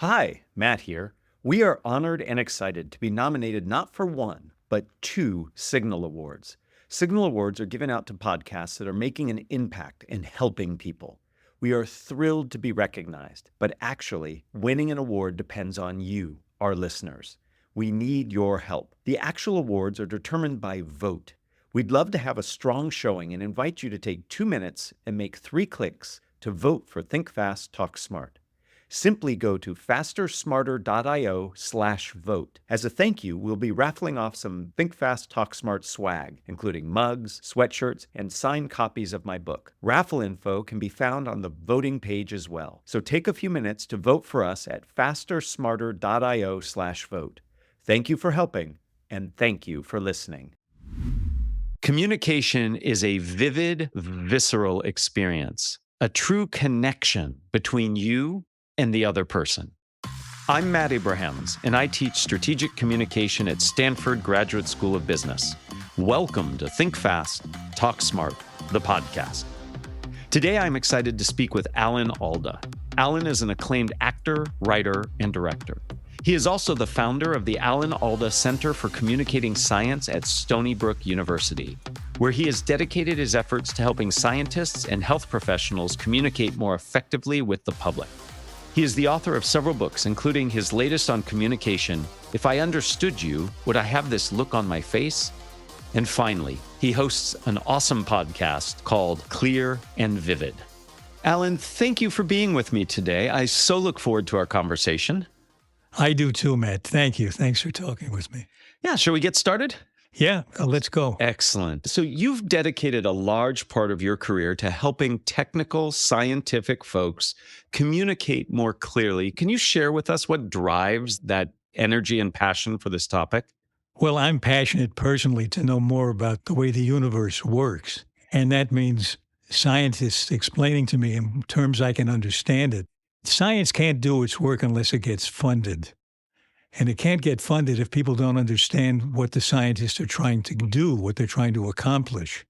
Hi, Matt here. We are honored and excited to be nominated not for one, but two Signal Awards. Signal Awards are given out to podcasts that are making an impact and helping people. We are thrilled to be recognized, but actually, winning an award depends on you, our listeners. We need your help. The actual awards are determined by vote. We'd love to have a strong showing and invite you to take 2 minutes and make 3 clicks to vote for Think Fast, Talk Smart. Simply go to fastersmarter.io/vote. As a thank you, we'll be raffling off some Think Fast, Talk Smart swag, including mugs, sweatshirts, and signed copies of my book. Raffle info can be found on the voting page as well. So take a few minutes to vote for us at fastersmarter.io/vote. Thank you for helping, and thank you for listening. Communication is a vivid, visceral experience, a true connection between you and the other person. I'm Matt Abrahams, and I teach strategic communication at Stanford Graduate School of Business. Welcome to Think Fast, Talk Smart, the podcast. Today, I'm excited to speak with Alan Alda. Alan is an acclaimed actor, writer, and director. He is also the founder of the Alan Alda Center for Communicating Science at Stony Brook University, where he has dedicated his efforts to helping scientists and health professionals communicate more effectively with the public. He is the author of several books, including his latest on communication, If I Understood You, Would I Have This Look on My Face? And finally, he hosts an awesome podcast called Clear and Vivid. Alan, thank you for being with me today. I so look forward to our conversation. I do too, Matt. Thank you. Thanks for talking with me. Yeah, shall we get started? Yeah, let's go. Excellent. So you've dedicated a large part of your career to helping technical, scientific folks communicate more clearly. Can you share with us what drives that energy and passion for this topic? Well, I'm passionate personally to know more about the way the universe works. And that means scientists explaining to me in terms I can understand it. Science can't do its work unless it gets funded. And it can't get funded if people don't understand what the scientists are trying to do, what they're trying to accomplish.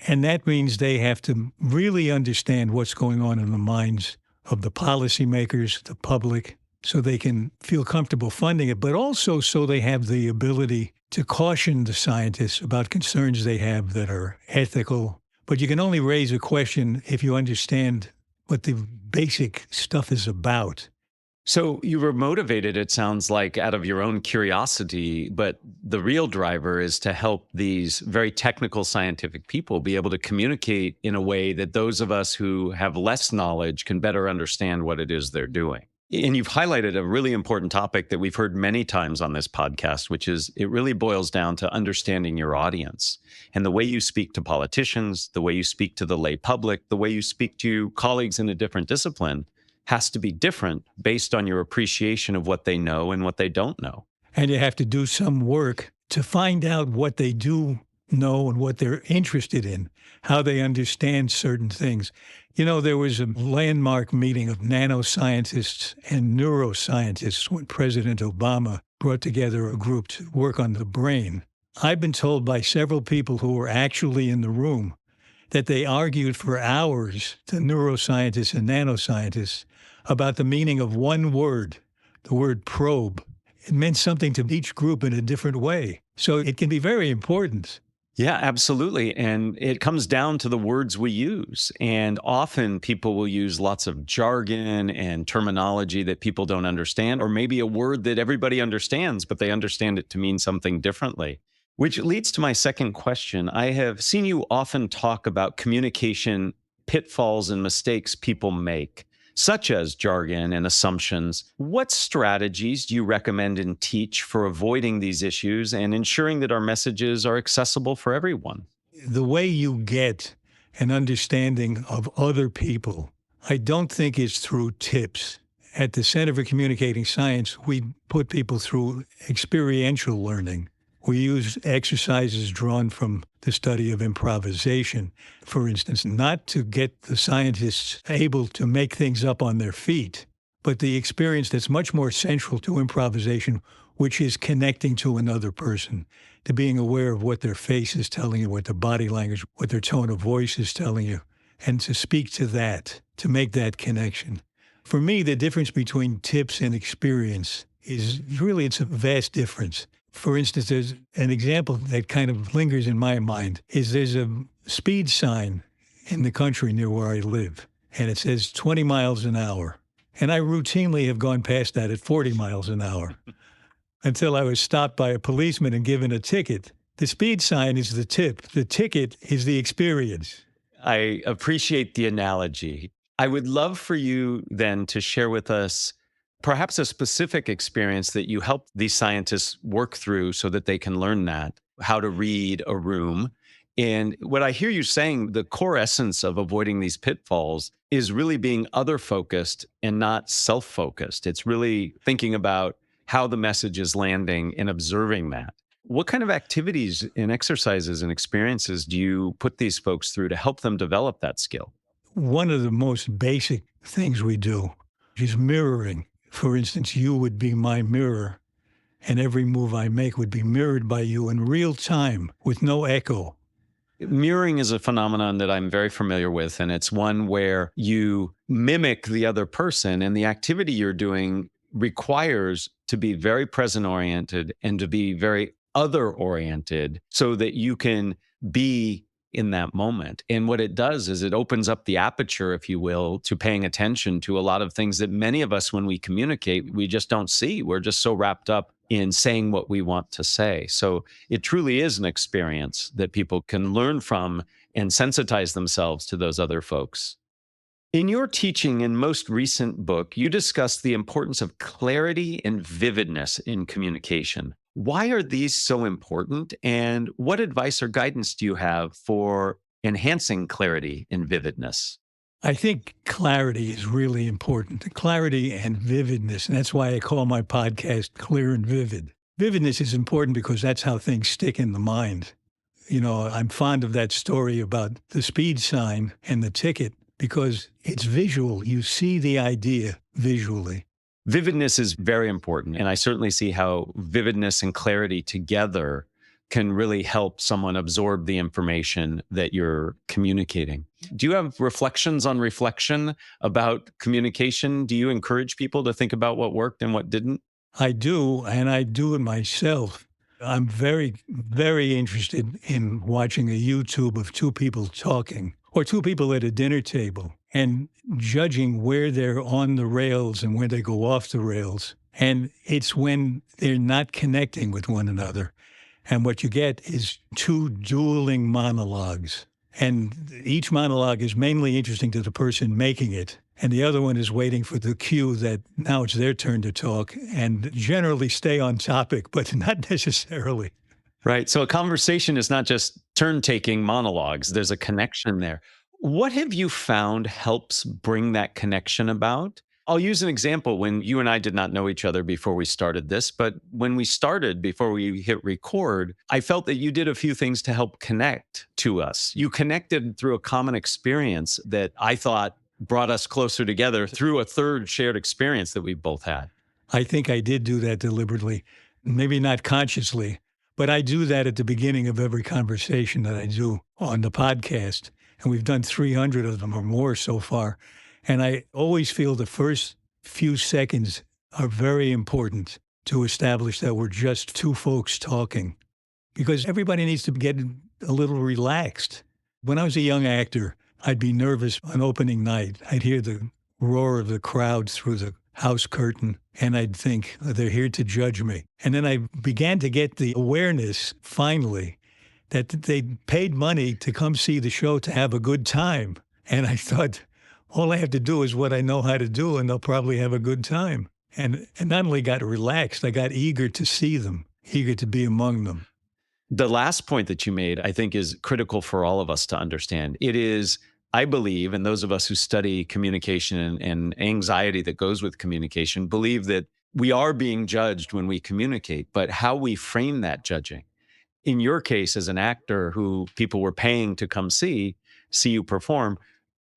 And that means they have to really understand what's going on in the minds of the policymakers, the public, so they can feel comfortable funding it, but also so they have the ability to caution the scientists about concerns they have that are ethical. But you can only raise a question if you understand what the basic stuff is about. So you were motivated, it sounds like, out of your own curiosity, but the real driver is to help these very technical scientific people be able to communicate in a way that those of us who have less knowledge can better understand what it is they're doing. And you've highlighted a really important topic that we've heard many times on this podcast, which is it really boils down to understanding your audience and the way you speak to politicians, the way you speak to the lay public, the way you speak to colleagues in a different discipline has to be different based on your appreciation of what they know and what they don't know. And you have to do some work to find out what they do know and what they're interested in, how they understand certain things. You know, there was a landmark meeting of nanoscientists and neuroscientists when President Obama brought together a group to work on the brain. I've been told by several people who were actually in the room that they argued for hours, the neuroscientists and nanoscientists, about the meaning of one word, the word probe. It meant something to each group in a different way. So it can be very important. Yeah, absolutely. And it comes down to the words we use. And often people will use lots of jargon and terminology that people don't understand, or maybe a word that everybody understands, but they understand it to mean something differently. Which leads to my second question. I have seen you often talk about communication pitfalls and mistakes people make, such as jargon and assumptions. What strategies do you recommend and teach for avoiding these issues and ensuring that our messages are accessible for everyone? The way you get an understanding of other people, I don't think is through tips. At the Center for Communicating Science, we put people through experiential learning. We use exercises drawn from the study of improvisation, for instance, not to get the scientists able to make things up on their feet, but the experience that's much more central to improvisation, which is connecting to another person, to being aware of what their face is telling you, what their body language, what their tone of voice is telling you, and to speak to that, to make that connection. For me, the difference between tips and experience is really, it's a vast difference. For instance, there's an example that kind of lingers in my mind is there's a speed sign in the country near where I live, and it says 20 miles an hour. And I routinely have gone past that at 40 miles an hour until I was stopped by a policeman and given a ticket. The speed sign is the tip. The ticket is the experience. I appreciate the analogy. I would love for you then to share with us perhaps a specific experience that you help these scientists work through so that they can learn that, how to read a room. And what I hear you saying, the core essence of avoiding these pitfalls is really being other focused and not self-focused. It's really thinking about how the message is landing and observing that. What kind of activities and exercises and experiences do you put these folks through to help them develop that skill? One of the most basic things we do is mirroring. For instance, you would be my mirror, and every move I make would be mirrored by you in real time with no echo. Mirroring is a phenomenon that I'm very familiar with, and it's one where you mimic the other person, and the activity you're doing requires to be very present-oriented and to be very other-oriented so that you can be in that moment. And what it does is it opens up the aperture, if you will, to paying attention to a lot of things that many of us, when we communicate, we just don't see. We're just so wrapped up in saying what we want to say. So it truly is an experience that people can learn from and sensitize themselves to those other folks. In your teaching and most recent book, you discuss the importance of clarity and vividness in communication. Why are these so important? And what advice or guidance do you have for enhancing clarity and vividness? I think clarity is really important. Clarity and vividness. And that's why I call my podcast Clear and Vivid. Vividness is important because that's how things stick in the mind. You know, I'm fond of that story about the speed sign and the ticket because it's visual. You see the idea visually. Vividness is very important. And I certainly see how vividness and clarity together can really help someone absorb the information that you're communicating. Do you have reflections on reflection about communication? Do you encourage people to think about what worked and what didn't? I do, and I do it myself. I'm very, very interested in watching a YouTube of two people talking or two people at a dinner table and judging where they're on the rails and where they go off the rails. And it's when they're not connecting with one another. And what you get is two dueling monologues. And each monologue is mainly interesting to the person making it. And the other one is waiting for the cue that now it's their turn to talk and generally stay on topic, but not necessarily. Right. So a conversation is not just turn-taking monologues. There's a connection there. What have you found helps bring that connection about? I'll use an example. When you and I did not know each other before we started this, but when we started, before we hit record, I felt that you did a few things to help connect to us. You connected through a common experience that I thought brought us closer together through a third shared experience that we both had. I think I did do that deliberately, maybe not consciously, but I do that at the beginning of every conversation that I do on the podcast. And we've done 300 of them or more so far. And I always feel the first few seconds are very important to establish that we're just two folks talking, because everybody needs to get a little relaxed. When I was a young actor, I'd be nervous on opening night. I'd hear the roar of the crowd through the house curtain, and I'd think, they're here to judge me. And then I began to get the awareness, finally, that they paid money to come see the show to have a good time. And I thought, all I have to do is what I know how to do, and they'll probably have a good time. And not only got relaxed, I got eager to see them, eager to be among them. The last point that you made, I think, is critical for all of us to understand. It is, I believe, and those of us who study communication and anxiety that goes with communication, believe that we are being judged when we communicate, but how we frame that judging. In your case, as an actor who people were paying to come see you perform,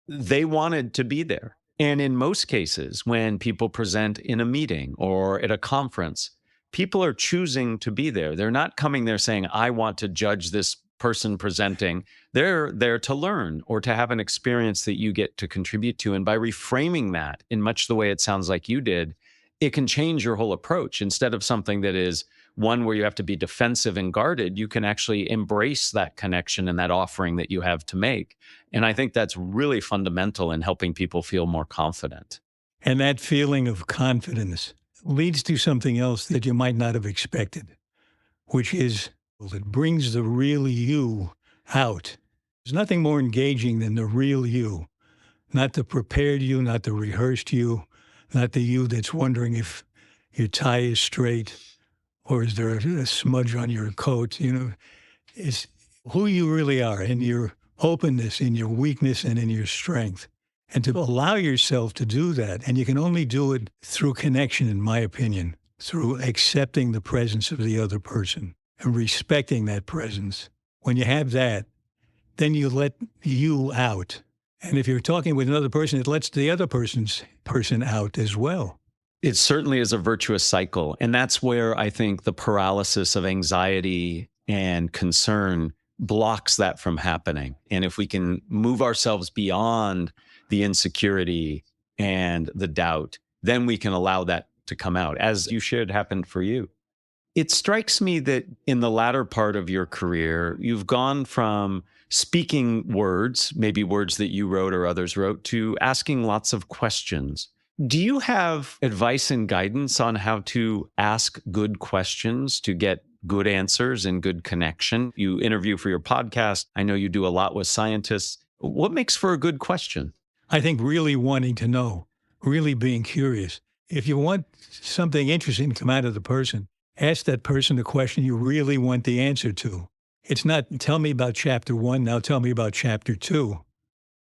they wanted to be there. And in most cases, when people present in a meeting or at a conference, people are choosing to be there. They're not coming there saying, I want to judge this person presenting. They're there to learn or to have an experience that you get to contribute to. And by reframing that in much the way it sounds like you did, it can change your whole approach. Instead of something that is one where you have to be defensive and guarded, you can actually embrace that connection and that offering that you have to make. And I think that's really fundamental in helping people feel more confident. And that feeling of confidence leads to something else that you might not have expected, which is it brings the real you out. There's nothing more engaging than the real you, not the prepared you, not the rehearsed you, not the you that's wondering if your tie is straight or is there a smudge on your coat. It's who you really are in your openness, in your weakness, and in your strength. And to allow yourself to do that, and you can only do it through connection, in my opinion, through accepting the presence of the other person and respecting that presence. When you have that, then you let you out. And if you're talking with another person, it lets the other person's person out as well. It certainly is a virtuous cycle. And that's where I think the paralysis of anxiety and concern blocks that from happening. And if we can move ourselves beyond the insecurity and the doubt, then we can allow that to come out, as you shared happened for you. It strikes me that in the latter part of your career, you've gone from speaking words, maybe words that you wrote or others wrote, to asking lots of questions. Do you have advice and guidance on how to ask good questions to get good answers and good connection? You interview for your podcast. I know you do a lot with scientists. What makes for a good question? I think really wanting to know, really being curious. If you want something interesting to come out of the person, ask that person a question you really want the answer to. It's not, tell me about chapter 1, now tell me about chapter 2.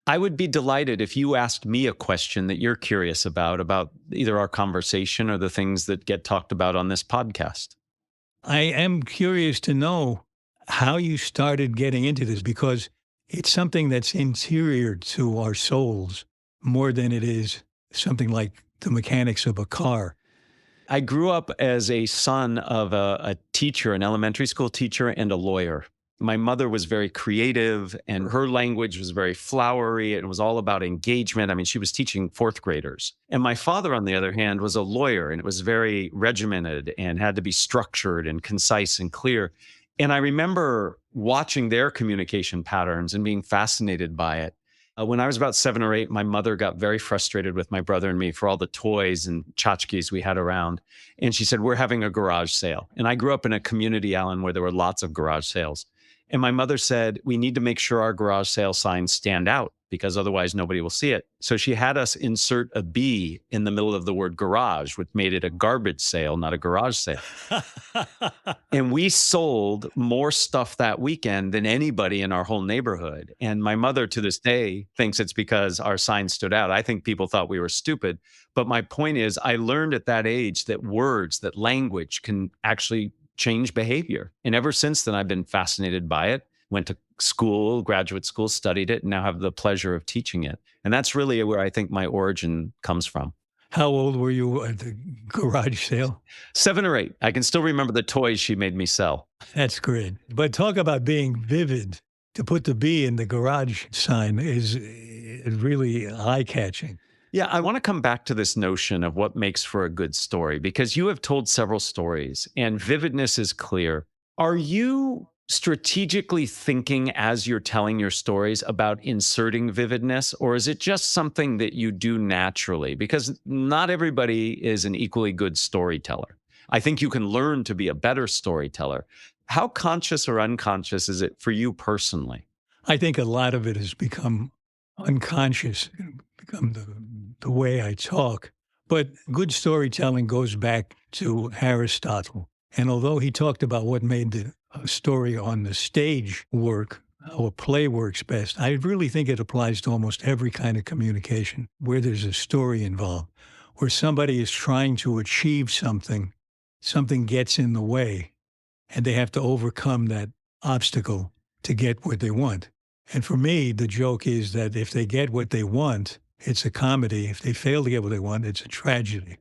I would be delighted if you asked me a question that you're curious about either our conversation or the things that get talked about on this podcast. I am curious to know how you started getting into this, because it's something that's interior to our souls more than it is something like the mechanics of a car. I grew up as a son of a teacher, an elementary school teacher, and a lawyer. My mother was very creative, and her language was very flowery. It was all about engagement. I mean, she was teaching fourth graders. And my father, on the other hand, was a lawyer, and it was very regimented and had to be structured and concise and clear. And I remember watching their communication patterns and being fascinated by it. When I was about 7 or 8, my mother got very frustrated with my brother and me for all the toys and tchotchkes we had around. And she said, we're having a garage sale. And I grew up in a community, Alan, where there were lots of garage sales. And my mother said, we need to make sure our garage sale signs stand out because otherwise nobody will see it. So she had us insert a B in the middle of the word garage, which made it a garbage sale, not a garage sale. And we sold more stuff that weekend than anybody in our whole neighborhood. And my mother to this day thinks it's because our sign stood out. I think people thought we were stupid. But my point is, I learned at that age that words, that language can actually change behavior. And ever since then, I've been fascinated by it. Went to school, graduate school, studied it, and now have the pleasure of teaching it. And that's really where I think my origin comes from. How old were you at the garage sale? 7 or 8. I can still remember the toys she made me sell. That's great. But talk about being vivid. To put the B in the garage sign is really eye-catching. Yeah, I want to come back to this notion of what makes for a good story, because you have told several stories and vividness is clear. Are you strategically thinking as you're telling your stories about inserting vividness, or is it just something that you do naturally? Because not everybody is an equally good storyteller. I think you can learn to be a better storyteller. How conscious or unconscious is it for you personally? I think a lot of it has become unconscious, become the way I talk. But good storytelling goes back to Aristotle. And although he talked about what made the story on the stage work, how a play works best, I really think it applies to almost every kind of communication where there's a story involved, where somebody is trying to achieve something, something gets in the way, and they have to overcome that obstacle to get what they want. And for me, the joke is that if they get what they want, it's a comedy. If they fail to get what they want, it's a tragedy.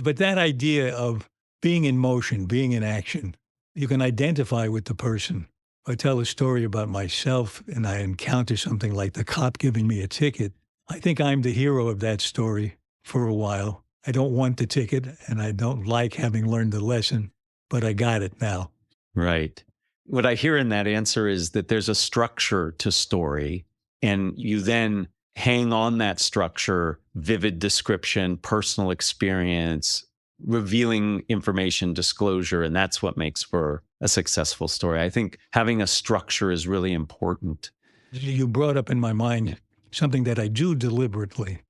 But that idea of being in motion, being in action, you can identify with the person I tell a story about myself and I encounter something like the cop giving me a ticket, I think I'm the hero of that story for a while. I don't want the ticket and I don't like having learned the lesson, but I got it now. Right. What I hear in that answer is that there's a structure to story, and you then hang on that structure, vivid description, personal experience, revealing information, disclosure, and that's what makes for a successful story. I think having a structure is really important. You brought up in my mind something that I do deliberately,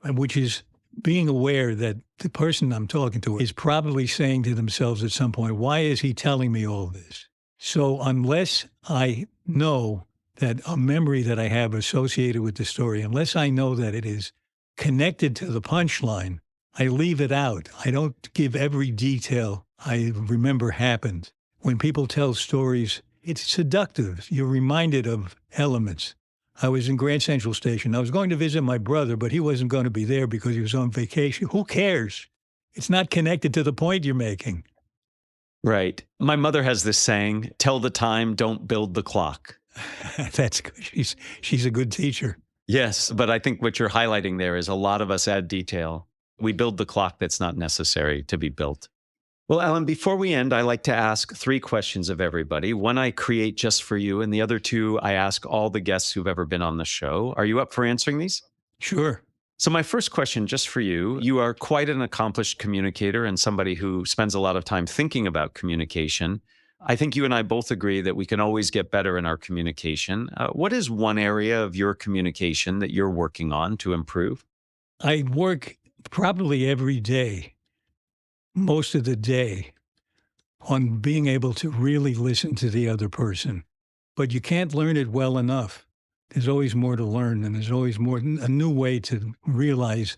which is being aware that the person I'm talking to is probably saying to themselves at some point, why is he telling me all this? So unless I know that a memory that I have associated with the story, unless I know that it is connected to the punchline, I leave it out. I don't give every detail I remember happened. When people tell stories, it's seductive. You're reminded of elements. I was in Grand Central Station. I was going to visit my brother, but he wasn't going to be there because he was on vacation. Who cares? It's not connected to the point you're making. Right. My mother has this saying, tell the time, don't build the clock. That's good. She's a good teacher. Yes, but I think what you're highlighting there is a lot of us add detail. We build the clock that's not necessary to be built. Well, Alan, before we end, I like to ask 3 questions of everybody. One I create just for you, and the other 2 I ask all the guests who've ever been on the show. Are you up for answering these? Sure. So my first question, just for you, you are quite an accomplished communicator and somebody who spends a lot of time thinking about communication. I think you and I both agree that we can always get better in our communication. What is one area of your communication that you're working on to improve? I work probably every day, most of the day, on being able to really listen to the other person. But you can't learn it well enough. There's always more to learn, and there's always more, a new way to realize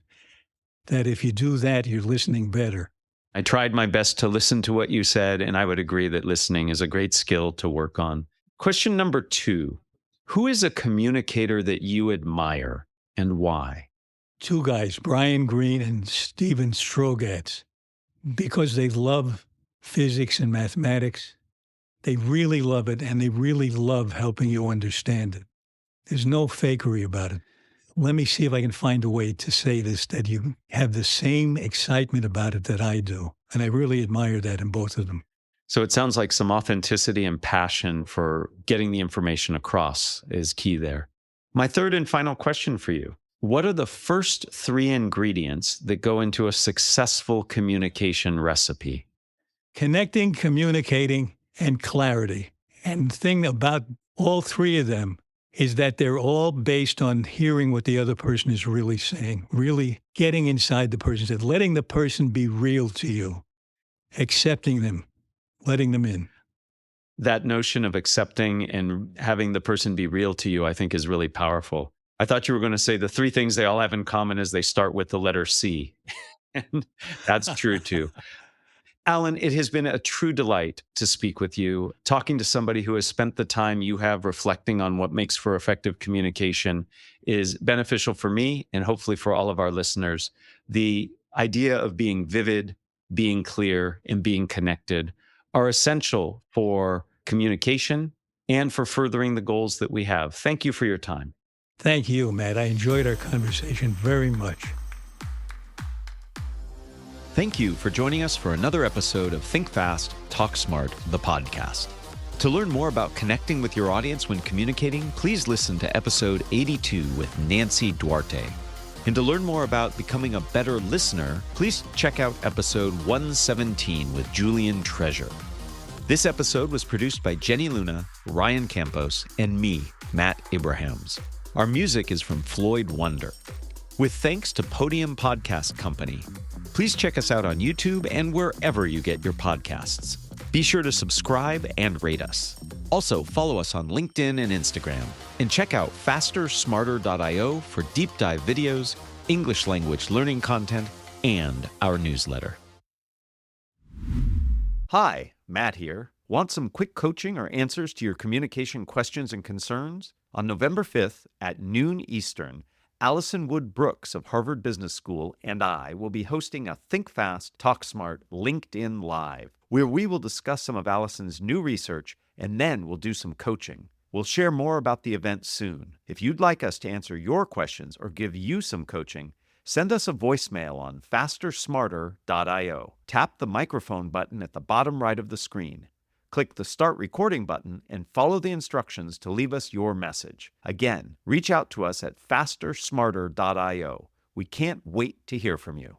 that if you do that, you're listening better. I tried my best to listen to what you said, and I would agree that listening is a great skill to work on. Question number 2, who is a communicator that you admire and why? 2 guys, Brian Greene and Stephen Strogatz, because they love physics and mathematics. They really love it, and they really love helping you understand it. There's no fakery about it. Let me see if I can find a way to say this, that you have the same excitement about it that I do. And I really admire that in both of them. So it sounds like some authenticity and passion for getting the information across is key there. My third and final question for you. What are the first 3 ingredients that go into a successful communication recipe? Connecting, communicating, and clarity. And the thing about all 3 of them is that they're all based on hearing what the other person is really saying, really getting inside the person's head, letting the person be real to you, accepting them, letting them in. That notion of accepting and having the person be real to you, I think, is really powerful. I thought you were going to say the 3 things they all have in common is they start with the letter C. And that's true too. Alan, it has been a true delight to speak with you. Talking to somebody who has spent the time you have reflecting on what makes for effective communication is beneficial for me and hopefully for all of our listeners. The idea of being vivid, being clear, and being connected are essential for communication and for furthering the goals that we have. Thank you for your time. Thank you, Matt. I enjoyed our conversation very much. Thank you for joining us for another episode of Think Fast, Talk Smart, the podcast. To learn more about connecting with your audience when communicating, please listen to episode 82 with Nancy Duarte. And to learn more about becoming a better listener, please check out episode 117 with Julian Treasure. This episode was produced by Jenny Luna, Ryan Campos, and me, Matt Abrahams. Our music is from Floyd Wonder. With thanks to Podium Podcast Company. Please check us out on YouTube and wherever you get your podcasts. Be sure to subscribe and rate us. Also, follow us on LinkedIn and Instagram. And check out fastersmarter.io for deep dive videos, English language learning content, and our newsletter. Hi, Matt here. Want some quick coaching or answers to your communication questions and concerns? On November 5th at noon Eastern, Allison Wood Brooks of Harvard Business School and I will be hosting a Think Fast, Talk Smart LinkedIn Live, where we will discuss some of Allison's new research and then we'll do some coaching. We'll share more about the event soon. If you'd like us to answer your questions or give you some coaching, send us a voicemail on fastersmarter.io. Tap the microphone button at the bottom right of the screen. Click the Start Recording button and follow the instructions to leave us your message. Again, reach out to us at fastersmarter.io. We can't wait to hear from you.